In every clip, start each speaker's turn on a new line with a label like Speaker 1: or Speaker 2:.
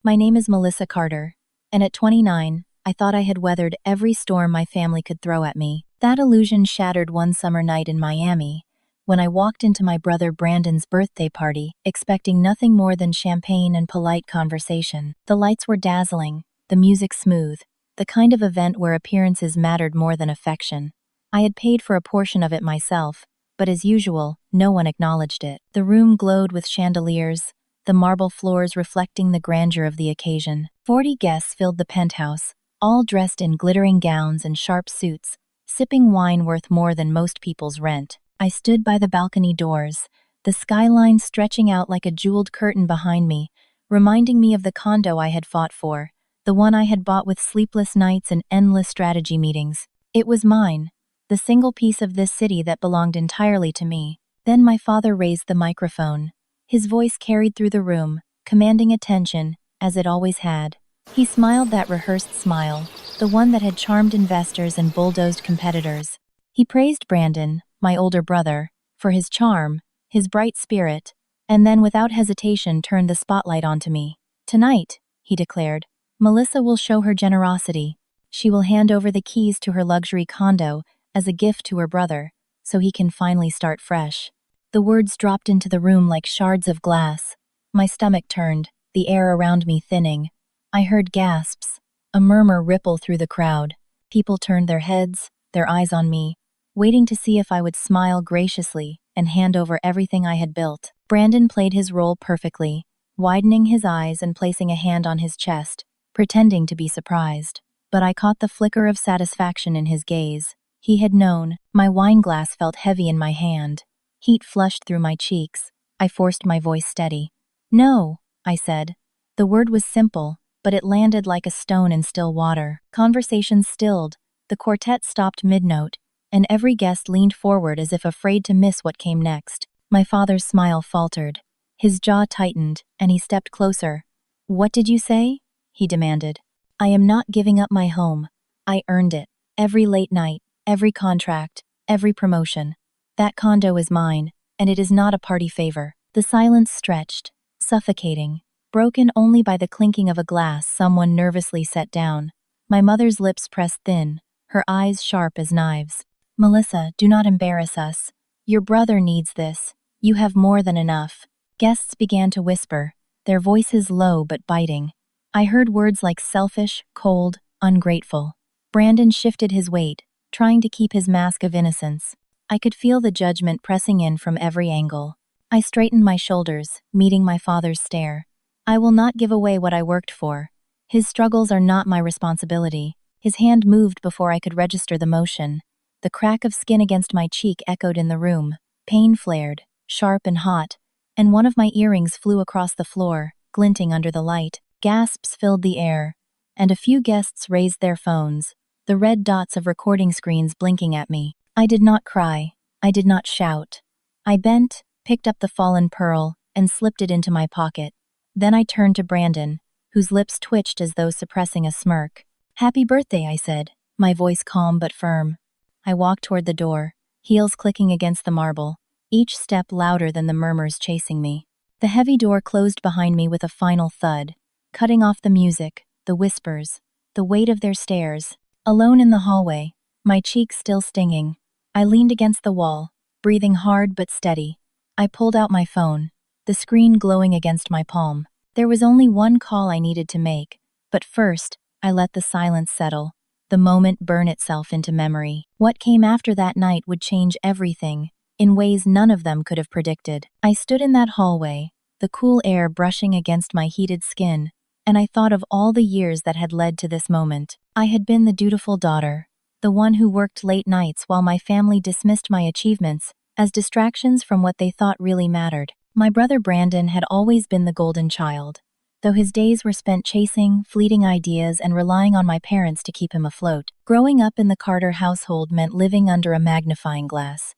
Speaker 1: My name is Melissa Carter, and at 29, I thought I had weathered every storm my family could throw at me. That illusion shattered one summer night in Miami, when I walked into my brother Brandon's birthday party, expecting nothing more than champagne and polite conversation. The lights were dazzling, the music smooth, the kind of event where appearances mattered more than affection. I had paid for a portion of it myself, but as usual, no one acknowledged it. The room glowed with chandeliers, the marble floors reflecting the grandeur of the occasion. 40 guests filled the penthouse, all dressed in glittering gowns and sharp suits, sipping wine worth more than most people's rent. I stood by the balcony doors, the skyline stretching out like a jeweled curtain behind me, reminding me of the condo I had fought for, the one I had bought with sleepless nights and endless strategy meetings. It was mine, the single piece of this city that belonged entirely to me. Then my father raised the microphone. His voice carried through the room, commanding attention, as it always had. He smiled that rehearsed smile, the one that had charmed investors and bulldozed competitors. He praised Brandon, my older brother, for his charm, his bright spirit, and then without hesitation turned the spotlight onto me. "Tonight," he declared, "Melissa will show her generosity. She will hand over the keys to her luxury condo as a gift to her brother, so he can finally start fresh." The words dropped into the room like shards of glass. My stomach turned, the air around me thinning. I heard gasps, a murmur ripple through the crowd. People turned their heads, their eyes on me, waiting to see if I would smile graciously and hand over everything I had built. Brandon played his role perfectly, widening his eyes and placing a hand on his chest, pretending to be surprised. But I caught the flicker of satisfaction in his gaze. He had known. My wine glass felt heavy in my hand. Heat flushed through my cheeks. I forced my voice steady. "No," I said. The word was simple, but it landed like a stone in still water. Conversation stilled, the quartet stopped mid-note, and every guest leaned forward as if afraid to miss what came next. My father's smile faltered. His jaw tightened, and he stepped closer. "What did you say?" he demanded. "I am not giving up my home. I earned it. Every late night, every contract, every promotion. That condo is mine, and it is not a party favor." The silence stretched, suffocating, broken only by the clinking of a glass someone nervously set down. My mother's lips pressed thin, her eyes sharp as knives. "Melissa, do not embarrass us. Your brother needs this. You have more than enough." Guests began to whisper, their voices low but biting. I heard words like selfish, cold, ungrateful. Brandon shifted his weight, trying to keep his mask of innocence. I could feel the judgment pressing in from every angle. I straightened my shoulders, meeting my father's stare. "I will not give away what I worked for. His struggles are not my responsibility." His hand moved before I could register the motion. The crack of skin against my cheek echoed in the room. Pain flared, sharp and hot, and one of my earrings flew across the floor, glinting under the light. Gasps filled the air, and a few guests raised their phones, the red dots of recording screens blinking at me. I did not cry. I did not shout. I bent, picked up the fallen pearl, and slipped it into my pocket. Then I turned to Brandon, whose lips twitched as though suppressing a smirk. "Happy birthday," I said, my voice calm but firm. I walked toward the door, heels clicking against the marble, each step louder than the murmurs chasing me. The heavy door closed behind me with a final thud, cutting off the music, the whispers, the weight of their stares. Alone in the hallway, my cheeks still stinging, I leaned against the wall, breathing hard but steady. I pulled out my phone, the screen glowing against my palm. There was only one call I needed to make, but first, I let the silence settle, the moment burn itself into memory. What came after that night would change everything, in ways none of them could have predicted. I stood in that hallway, the cool air brushing against my heated skin, and I thought of all the years that had led to this moment. I had been the dutiful daughter, the one who worked late nights while my family dismissed my achievements as distractions from what they thought really mattered. My brother Brandon had always been the golden child, though his days were spent chasing fleeting ideas and relying on my parents to keep him afloat. Growing up in the Carter household meant living under a magnifying glass.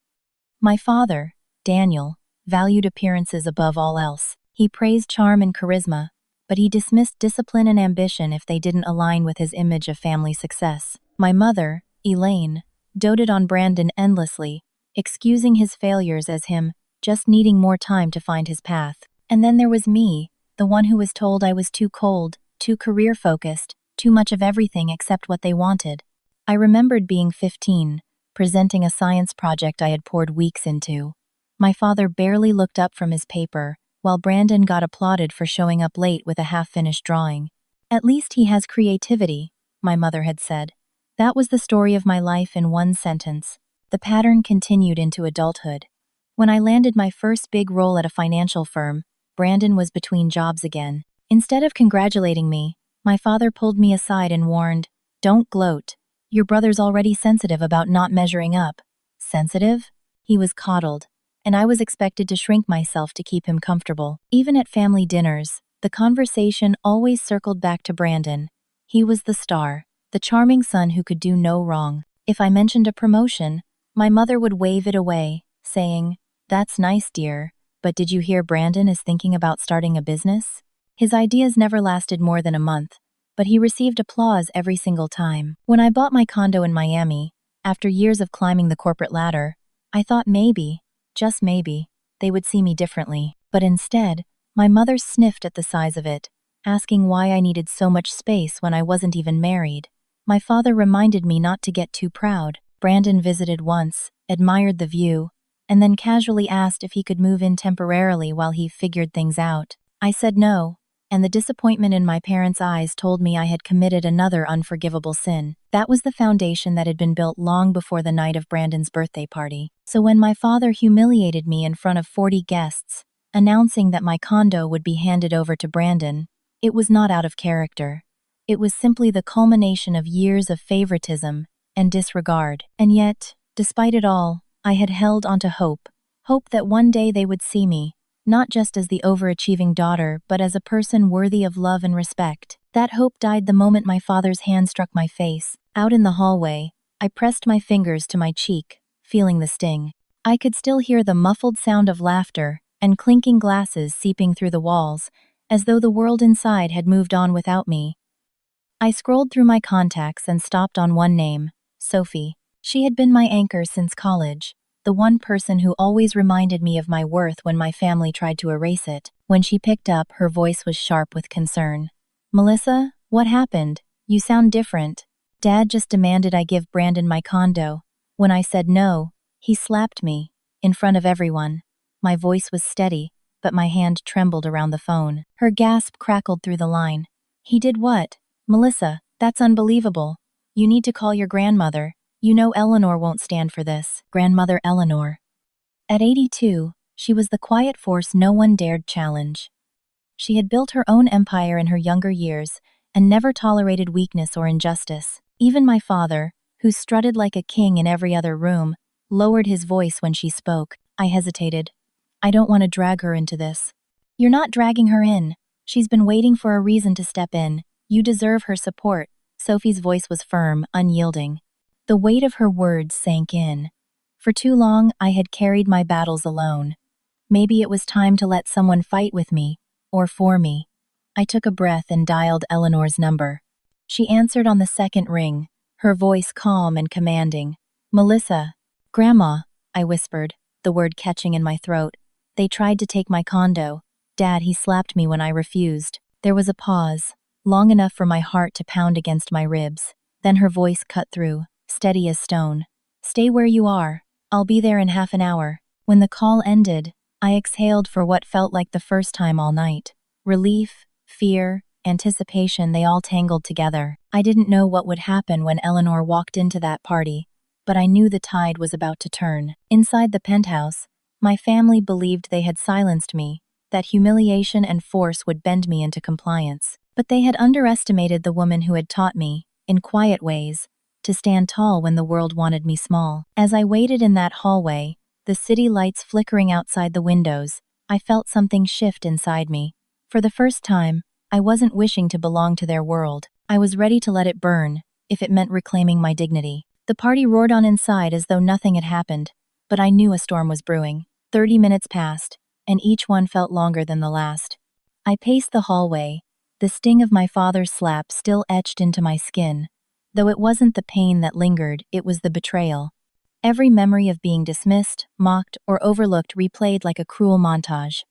Speaker 1: My father, Daniel, valued appearances above all else. He praised charm and charisma, but he dismissed discipline and ambition if they didn't align with his image of family success. My mother, Elaine, doted on Brandon endlessly, excusing his failures as him just needing more time to find his path. And then there was me, the one who was told I was too cold, too career-focused, too much of everything except what they wanted. I remembered being 15, presenting a science project I had poured weeks into. My father barely looked up from his paper, while Brandon got applauded for showing up late with a half-finished drawing. At least he has creativity, my mother had said. That was the story of my life in one sentence. The pattern continued into adulthood. When I landed my first big role at a financial firm, Brandon was between jobs again. Instead of congratulating me, my father pulled me aside and warned, "Don't gloat. Your brother's already sensitive about not measuring up." Sensitive? He was coddled, and I was expected to shrink myself to keep him comfortable. Even at family dinners, the conversation always circled back to Brandon. He was the star, the charming son who could do no wrong. If I mentioned a promotion, my mother would wave it away, saying, "That's nice, dear, but did you hear Brandon is thinking about starting a business?" His ideas never lasted more than a month, but he received applause every single time. When I bought my condo in Miami, after years of climbing the corporate ladder, I thought maybe, just maybe, they would see me differently. But instead, my mother sniffed at the size of it, asking why I needed so much space when I wasn't even married. My father reminded me not to get too proud. Brandon visited once, admired the view, and then casually asked if he could move in temporarily while he figured things out. I said no, and the disappointment in my parents' eyes told me I had committed another unforgivable sin. That was the foundation that had been built long before the night of Brandon's birthday party. So when my father humiliated me in front of 40 guests, announcing that my condo would be handed over to Brandon, it was not out of character. It was simply the culmination of years of favoritism and disregard. And yet, despite it all, I had held onto hope that one day they would see me, not just as the overachieving daughter, but as a person worthy of love and respect. That hope died the moment my father's hand struck my face. Out in the hallway, I pressed my fingers to my cheek, feeling the sting. I could still hear the muffled sound of laughter and clinking glasses seeping through the walls, as though the world inside had moved on without me. I scrolled through my contacts and stopped on one name, Sophie. She had been my anchor since college, the one person who always reminded me of my worth when my family tried to erase it. When she picked up, her voice was sharp with concern. "Melissa, what happened? You sound different." "Dad just demanded I give Brandon my condo. When I said no, he slapped me, in front of everyone." My voice was steady, but my hand trembled around the phone. Her gasp crackled through the line. "He did what? Melissa, that's unbelievable. You need to call your grandmother. You know Eleanor won't stand for this." Grandmother Eleanor. At 82, she was the quiet force no one dared challenge. She had built her own empire in her younger years and never tolerated weakness or injustice. Even my father, who strutted like a king in every other room, lowered his voice when she spoke. I hesitated. "I don't want to drag her into this." "You're not dragging her in. She's been waiting for a reason to step in. You deserve her support." Sophie's voice was firm, unyielding. The weight of her words sank in. For too long, I had carried my battles alone. Maybe it was time to let someone fight with me, or for me. I took a breath and dialed Eleanor's number. She answered on the second ring, her voice calm and commanding. "Melissa." "Grandma," I whispered, the word catching in my throat. "They tried to take my condo. Dad, he slapped me when I refused." There was a pause, long enough for my heart to pound against my ribs. Then her voice cut through, steady as stone. "Stay where you are. I'll be there in half an hour." When the call ended, I exhaled for what felt like the first time all night. Relief, fear, anticipation, they all tangled together. I didn't know what would happen when Eleanor walked into that party, but I knew the tide was about to turn. Inside the penthouse, my family believed they had silenced me, that humiliation and force would bend me into compliance. But they had underestimated the woman who had taught me, in quiet ways, to stand tall when the world wanted me small. As I waited in that hallway, the city lights flickering outside the windows, I felt something shift inside me. For the first time, I wasn't wishing to belong to their world. I was ready to let it burn, if it meant reclaiming my dignity. The party roared on inside as though nothing had happened, but I knew a storm was brewing. 30 minutes passed, and each one felt longer than the last. I paced the hallway, the sting of my father's slap still etched into my skin. Though it wasn't the pain that lingered, it was the betrayal. Every memory of being dismissed, mocked, or overlooked replayed like a cruel montage.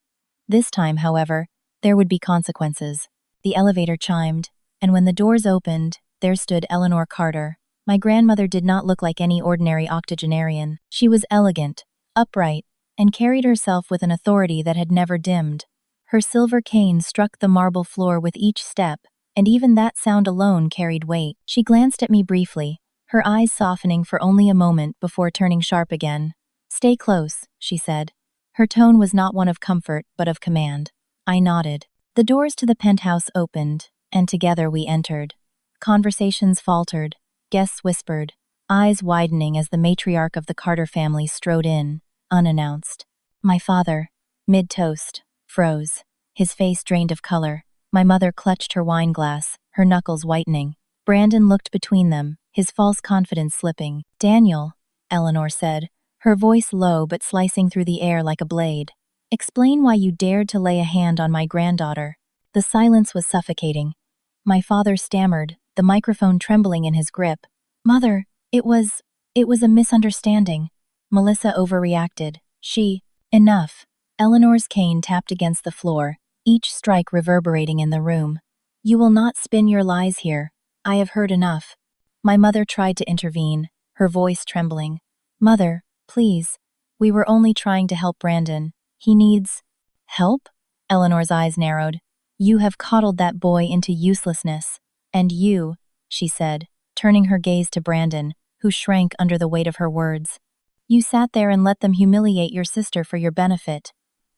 Speaker 1: This time, however, There would be consequences. The elevator chimed, and when the doors opened, there stood Eleanor Carter. My grandmother did not look like any ordinary octogenarian. She was elegant, upright, and carried herself with an authority that had never dimmed. Her silver cane struck the marble floor with each step, and even that sound alone carried weight. She glanced at me briefly, her eyes softening for only a moment before turning sharp again. "Stay close," she said. Her tone was not one of comfort, but of command. I nodded. The doors to the penthouse opened, and together we entered. Conversations faltered, guests whispered, eyes widening as the matriarch of the Carter family strode in, unannounced. My father, mid-toast, froze, his face drained of color. My mother clutched her wine glass, her knuckles whitening. Brandon looked between them, his false confidence slipping. "Daniel," Eleanor said, her voice low but slicing through the air like a blade. "Explain why you dared to lay a hand on my granddaughter." The silence was suffocating. My father stammered, the microphone trembling in his grip. "Mother, it was a misunderstanding." Melissa overreacted. Enough. Eleanor's cane tapped against the floor, each strike reverberating in the room. "You will not spin your lies here. I have heard enough." My mother tried to intervene, her voice trembling. "Mother, please. We were only trying to help Brandon. He needs..." "Help?" Eleanor's eyes narrowed. "You have coddled that boy into uselessness. And you," she said, turning her gaze to Brandon, who shrank under the weight of her words. "You sat there and let them humiliate your sister for your benefit."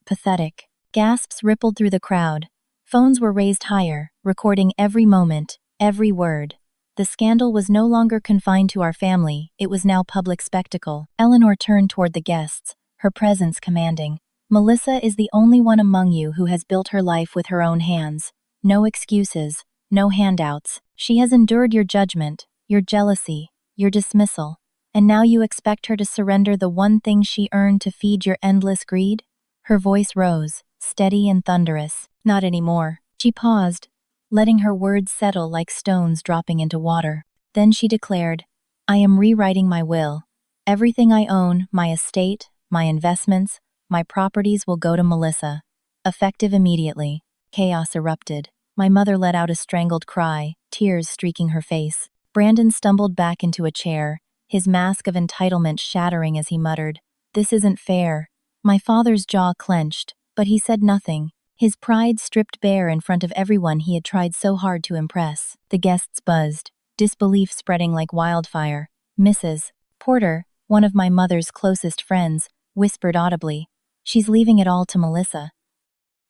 Speaker 1: Pathetic. Gasps rippled through the crowd. Phones were raised higher, recording every moment, every word. The scandal was no longer confined to our family, it was now public spectacle. Eleanor turned toward the guests, her presence commanding. "Melissa is the only one among you who has built her life with her own hands. No excuses, no handouts. She has endured your judgment, your jealousy, your dismissal. And now you expect her to surrender the one thing she earned to feed your endless greed?" Her voice rose, steady and thunderous. "Not anymore." She paused, letting her words settle like stones dropping into water. Then she declared, "I am rewriting my will. Everything I own, my estate, my investments, my properties will go to Melissa." Effective immediately. Chaos erupted. My mother let out a strangled cry, tears streaking her face. Brandon stumbled back into a chair, his mask of entitlement shattering as he muttered, "This isn't fair." My father's jaw clenched, but he said nothing, his pride stripped bare in front of everyone he had tried so hard to impress. The guests buzzed, disbelief spreading like wildfire. Mrs. Porter, one of my mother's closest friends, whispered audibly, "She's leaving it all to Melissa."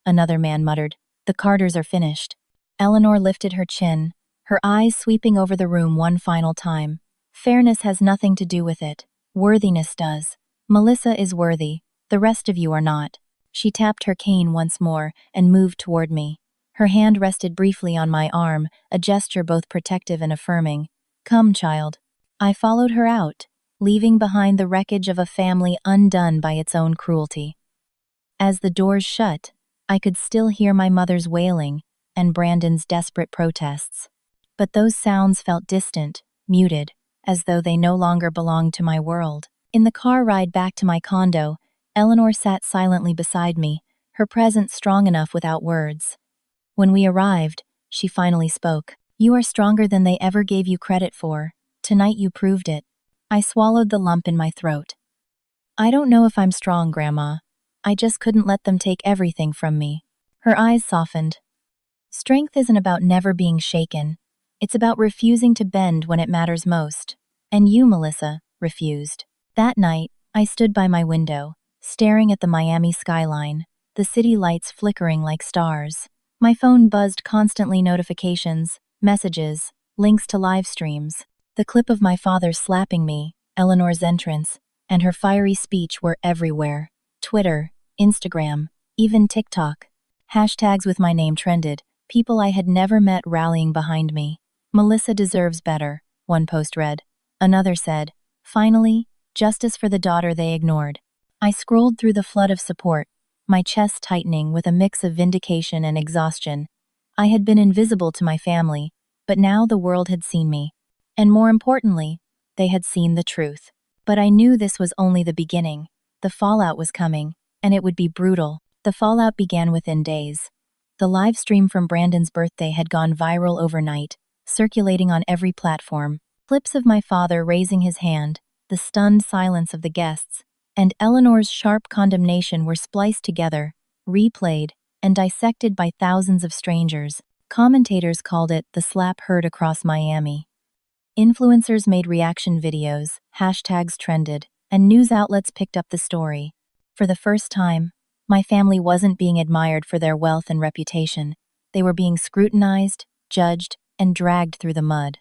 Speaker 1: Another man muttered, "The Carters are finished." Eleanor lifted her chin, her eyes sweeping over the room one final time. "Fairness has nothing to do with it. Worthiness does. Melissa is worthy. The rest of you are not." She tapped her cane once more and moved toward me. Her hand rested briefly on my arm, a gesture both protective and affirming. "Come, child." I followed her out, leaving behind the wreckage of a family undone by its own cruelty. As the doors shut, I could still hear my mother's wailing and Brandon's desperate protests. But those sounds felt distant, muted, as though they no longer belonged to my world. In the car ride back to my condo, Eleanor sat silently beside me, her presence strong enough without words. When we arrived, she finally spoke. "You are stronger than they ever gave you credit for. Tonight you proved it." I swallowed the lump in my throat. "I don't know if I'm strong, Grandma. I just couldn't let them take everything from me." Her eyes softened. "Strength isn't about never being shaken. It's about refusing to bend when it matters most. And you, Melissa, refused." That night, I stood by my window, staring at the Miami skyline, the city lights flickering like stars. My phone buzzed constantly notifications, messages, links to live streams. The clip of my father slapping me, Eleanor's entrance, and her fiery speech were everywhere. Twitter, Instagram, even TikTok. Hashtags with my name trended, people I had never met rallying behind me. "Melissa deserves better," one post read. Another said, "Finally, justice for the daughter they ignored." I scrolled through the flood of support, my chest tightening with a mix of vindication and exhaustion. I had been invisible to my family, but now the world had seen me. And more importantly, they had seen the truth. But I knew this was only the beginning. The fallout was coming, and it would be brutal. The fallout began within days. The live stream from Brandon's birthday had gone viral overnight, circulating on every platform. Clips of my father raising his hand, the stunned silence of the guests, and Eleanor's sharp condemnation were spliced together, replayed, and dissected by thousands of strangers. Commentators called it the slap heard across Miami. Influencers made reaction videos, hashtags trended, and news outlets picked up the story. For the first time, my family wasn't being admired for their wealth and reputation. They were being scrutinized, judged, and dragged through the mud.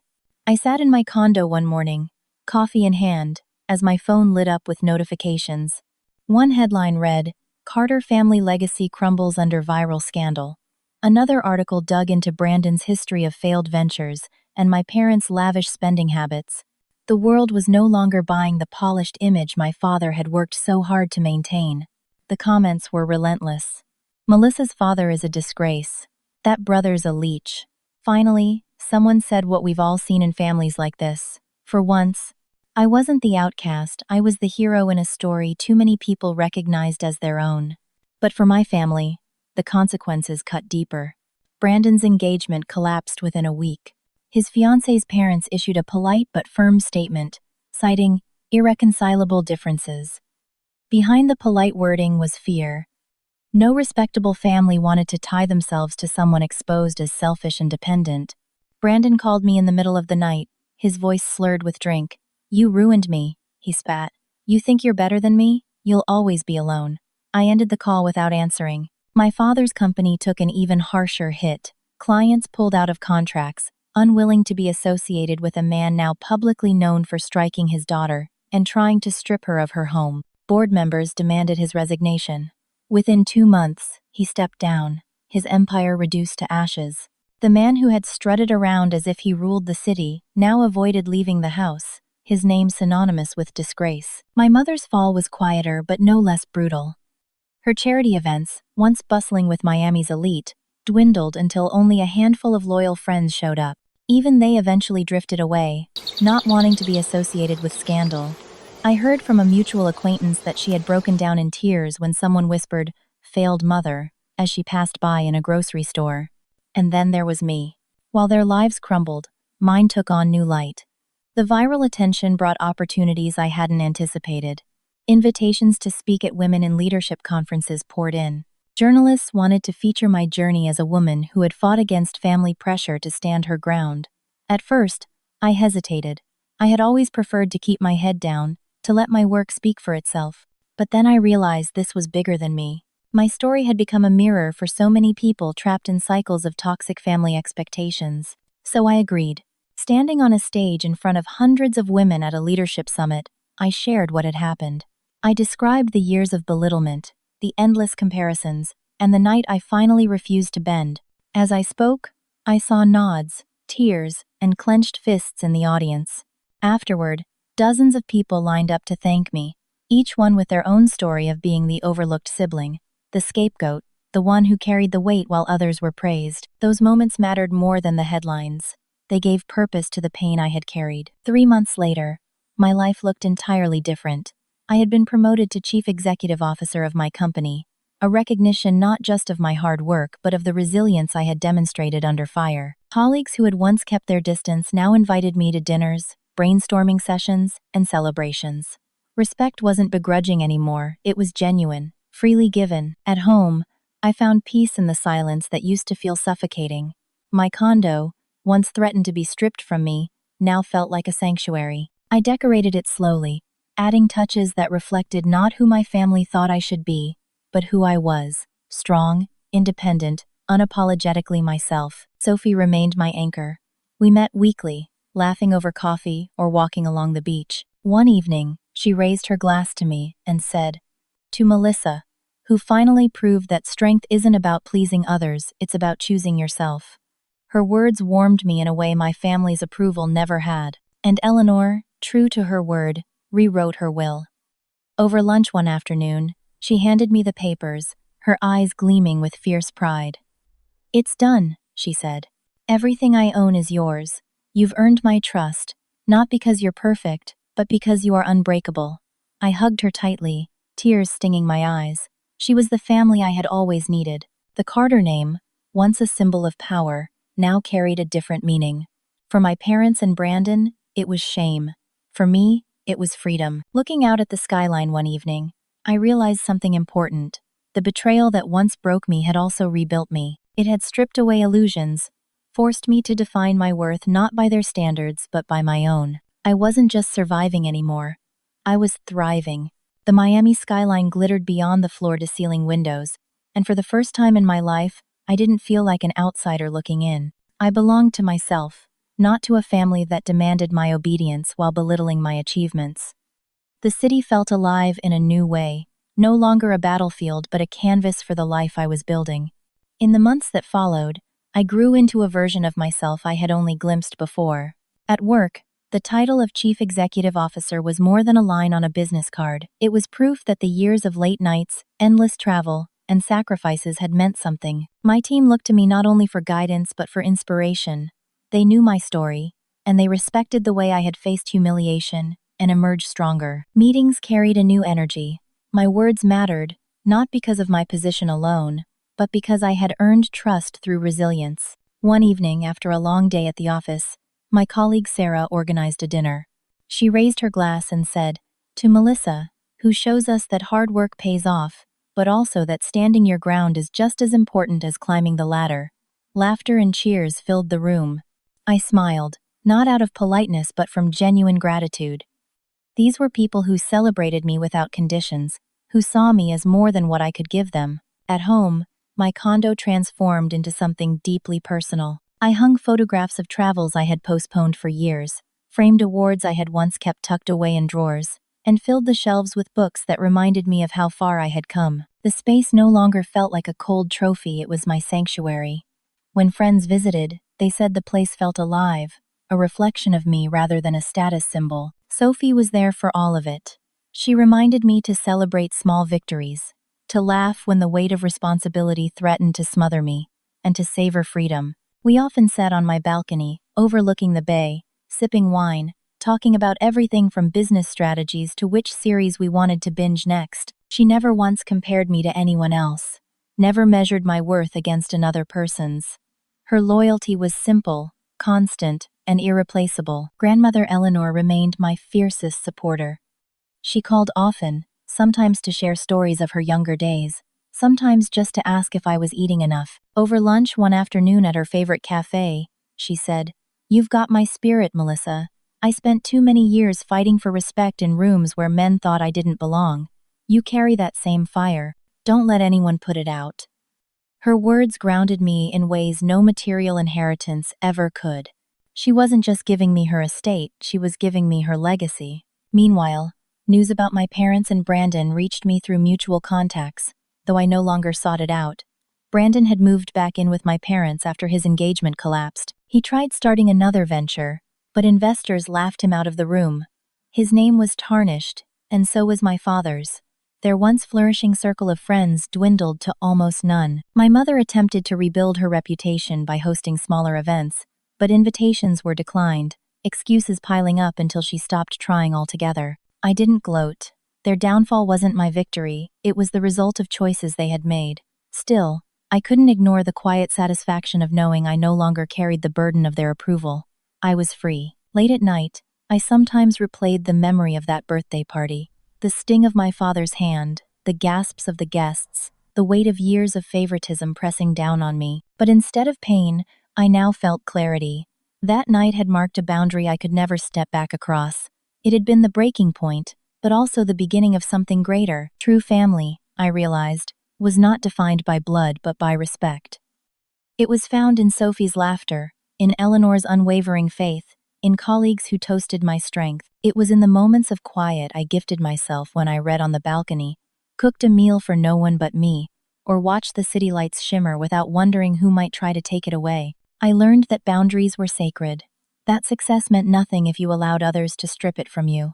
Speaker 1: I sat in my condo one morning, coffee in hand, as my phone lit up with notifications. One headline read, "Carter family legacy crumbles under viral scandal." Another article dug into Brandon's history of failed ventures and my parents' lavish spending habits. The world was no longer buying the polished image my father had worked so hard to maintain. The comments were relentless. "Melissa's father is a disgrace. That brother's a leech." Finally, someone said what we've all seen in families like this. For once, I wasn't the outcast, I was the hero in a story too many people recognized as their own. But for my family, the consequences cut deeper. Brandon's engagement collapsed within a week. His fiancée's parents issued a polite but firm statement, citing irreconcilable differences. Behind the polite wording was fear. No respectable family wanted to tie themselves to someone exposed as selfish and dependent. Brandon called me in the middle of the night, his voice slurred with drink. "You ruined me," he spat. "You think you're better than me? You'll always be alone." I ended the call without answering. My father's company took an even harsher hit. Clients pulled out of contracts, unwilling to be associated with a man now publicly known for striking his daughter and trying to strip her of her home. Board members demanded his resignation. Within 2 months, he stepped down, his empire reduced to ashes. The man who had strutted around as if he ruled the city now avoided leaving the house, his name synonymous with disgrace. My mother's fall was quieter but no less brutal. Her charity events, once bustling with Miami's elite, dwindled until only a handful of loyal friends showed up. Even they eventually drifted away, not wanting to be associated with scandal. I heard from a mutual acquaintance that she had broken down in tears when someone whispered, "failed mother," as she passed by in a grocery store. And then there was me. While their lives crumbled, mine took on new light. The viral attention brought opportunities I hadn't anticipated. Invitations to speak at women in leadership conferences poured in. Journalists wanted to feature my journey as a woman who had fought against family pressure to stand her ground. At first, I hesitated. I had always preferred to keep my head down, to let my work speak for itself. But then I realized this was bigger than me. My story had become a mirror for so many people trapped in cycles of toxic family expectations. So I agreed. Standing on a stage in front of hundreds of women at a leadership summit, I shared what had happened. I described the years of belittlement, the endless comparisons, and the night I finally refused to bend. As I spoke, I saw nods, tears, and clenched fists in the audience. Afterward, dozens of people lined up to thank me, each one with their own story of being the overlooked sibling, the scapegoat, the one who carried the weight while others were praised. Those moments mattered more than the headlines. They gave purpose to the pain I had carried. 3 months later, my life looked entirely different. I had been promoted to Chief Executive Officer of my company, a recognition not just of my hard work but of the resilience I had demonstrated under fire. Colleagues who had once kept their distance now invited me to dinners, brainstorming sessions, and celebrations. Respect wasn't begrudging anymore, it was genuine, freely given. At home, I found peace in the silence that used to feel suffocating. My condo, once threatened to be stripped from me, now felt like a sanctuary. I decorated it slowly, adding touches that reflected not who my family thought I should be, but who I was: strong, independent, unapologetically myself. Sophie remained my anchor. We met weekly, laughing over coffee or walking along the beach. One evening, she raised her glass to me and said, "To Melissa, who finally proved that strength isn't about pleasing others, it's about choosing yourself." Her words warmed me in a way my family's approval never had. And Eleanor, true to her word, rewrote her will. Over lunch one afternoon, she handed me the papers, her eyes gleaming with fierce pride. "It's done," she said. "Everything I own is yours. You've earned my trust, not because you're perfect, but because you are unbreakable." I hugged her tightly, tears stinging my eyes. She was the family I had always needed. The Carter name, once a symbol of power, now carried a different meaning. For my parents and Brandon, it was shame. For me, it was freedom. Looking out at the skyline one evening, I realized something important. The betrayal that once broke me had also rebuilt me. It had stripped away illusions, forced me to define my worth not by their standards but by my own. I wasn't just surviving anymore. I was thriving. The Miami skyline glittered beyond the floor-to-ceiling windows, and for the first time in my life, I didn't feel like an outsider looking in. I belonged to myself, not to a family that demanded my obedience while belittling my achievements. The city felt alive in a new way, no longer a battlefield but a canvas for the life I was building. In the months that followed, I grew into a version of myself I had only glimpsed before. At work, the title of Chief Executive Officer was more than a line on a business card. It was proof that the years of late nights, endless travel, and sacrifices had meant something. My team looked to me not only for guidance but for inspiration. They knew my story, and they respected the way I had faced humiliation and emerged stronger. Meetings carried a new energy. My words mattered, not because of my position alone, but because I had earned trust through resilience. One evening, after a long day at the office, my colleague Sarah organized a dinner. She raised her glass and said, "To Melissa, who shows us that hard work pays off, but also that standing your ground is just as important as climbing the ladder." Laughter and cheers filled the room. I smiled, not out of politeness but from genuine gratitude. These were people who celebrated me without conditions, who saw me as more than what I could give them. At home, my condo transformed into something deeply personal. I hung photographs of travels I had postponed for years, framed awards I had once kept tucked away in drawers, and filled the shelves with books that reminded me of how far I had come. The space no longer felt like a cold trophy, it was my sanctuary. When friends visited, they said the place felt alive, a reflection of me rather than a status symbol. Sophie was there for all of it. She reminded me to celebrate small victories, to laugh when the weight of responsibility threatened to smother me, and to savor freedom. We often sat on my balcony, overlooking the bay, sipping wine, talking about everything from business strategies to which series we wanted to binge next. She never once compared me to anyone else, never measured my worth against another person's. Her loyalty was simple, constant, and irreplaceable. Grandmother Eleanor remained my fiercest supporter. She called often, sometimes to share stories of her younger days, sometimes just to ask if I was eating enough. Over lunch one afternoon at her favorite cafe, she said, "You've got my spirit, Melissa. I spent too many years fighting for respect in rooms where men thought I didn't belong. You carry that same fire. Don't let anyone put it out." Her words grounded me in ways no material inheritance ever could. She wasn't just giving me her estate, she was giving me her legacy. Meanwhile, news about my parents and Brandon reached me through mutual contacts, though I no longer sought it out. Brandon had moved back in with my parents after his engagement collapsed. He tried starting another venture, but investors laughed him out of the room. His name was tarnished, and so was my father's. Their once flourishing circle of friends dwindled to almost none. My mother attempted to rebuild her reputation by hosting smaller events, but invitations were declined, excuses piling up until she stopped trying altogether. I didn't gloat. Their downfall wasn't my victory, it was the result of choices they had made. Still, I couldn't ignore the quiet satisfaction of knowing I no longer carried the burden of their approval. I was free. Late at night, I sometimes replayed the memory of that birthday party. The sting of my father's hand, the gasps of the guests, the weight of years of favoritism pressing down on me. But instead of pain, I now felt clarity. That night had marked a boundary I could never step back across. It had been the breaking point, but also the beginning of something greater. True family, I realized, was not defined by blood but by respect. It was found in Sophie's laughter, in Eleanor's unwavering faith, in colleagues who toasted my strength. It was in the moments of quiet I gifted myself when I read on the balcony, cooked a meal for no one but me, or watched the city lights shimmer without wondering who might try to take it away. I learned that boundaries were sacred, that success meant nothing if you allowed others to strip it from you,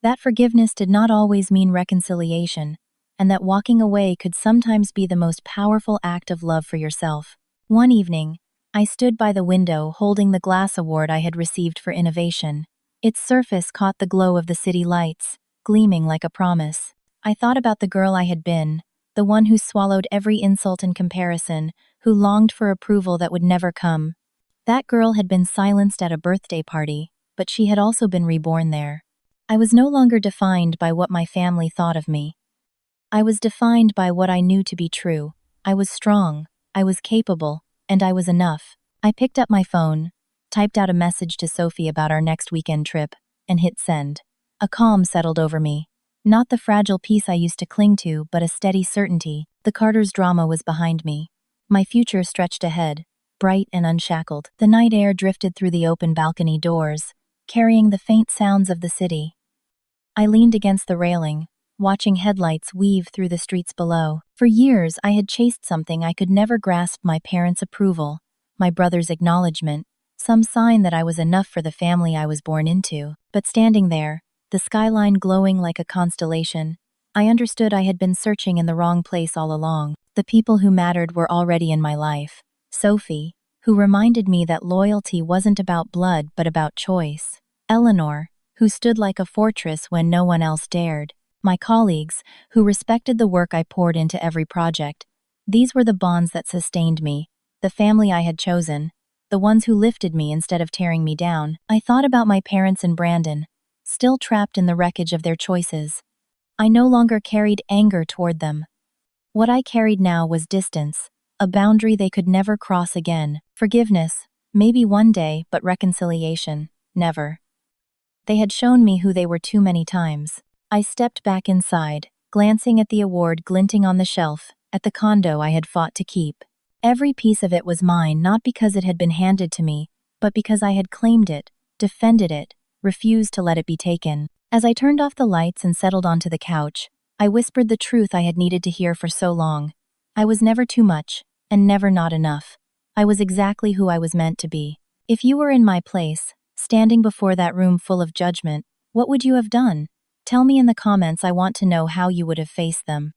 Speaker 1: that forgiveness did not always mean reconciliation, and that walking away could sometimes be the most powerful act of love for yourself. One evening, I stood by the window holding the glass award I had received for innovation. Its surface caught the glow of the city lights, gleaming like a promise. I thought about the girl I had been, the one who swallowed every insult and comparison, who longed for approval that would never come. That girl had been silenced at a birthday party, but she had also been reborn there. I was no longer defined by what my family thought of me. I was defined by what I knew to be true. I was strong, I was capable, and I was enough. I picked up my phone, typed out a message to Sophie about our next weekend trip, and hit send. A calm settled over me. Not the fragile peace I used to cling to, but a steady certainty. The Carter's drama was behind me. My future stretched ahead, bright and unshackled. The night air drifted through the open balcony doors, carrying the faint sounds of the city. I leaned against the railing, watching headlights weave through the streets below. For years, I had chased something I could never grasp: my parents' approval, my brother's acknowledgement, some sign that I was enough for the family I was born into. But standing there, the skyline glowing like a constellation, I understood I had been searching in the wrong place all along. The people who mattered were already in my life. Sophie, who reminded me that loyalty wasn't about blood but about choice. Eleanor, who stood like a fortress when no one else dared. My colleagues, who respected the work I poured into every project. These were the bonds that sustained me, the family I had chosen, the ones who lifted me instead of tearing me down. I thought about my parents and Brandon, still trapped in the wreckage of their choices. I no longer carried anger toward them. What I carried now was distance, a boundary they could never cross again. Forgiveness, maybe one day, but reconciliation, never. They had shown me who they were too many times. I stepped back inside, glancing at the award glinting on the shelf, at the condo I had fought to keep. Every piece of it was mine, not because it had been handed to me, but because I had claimed it, defended it, refused to let it be taken. As I turned off the lights and settled onto the couch, I whispered the truth I had needed to hear for so long. I was never too much, and never not enough. I was exactly who I was meant to be. If you were in my place, standing before that room full of judgment, what would you have done? Tell me in the comments. I want to know how you would have faced them.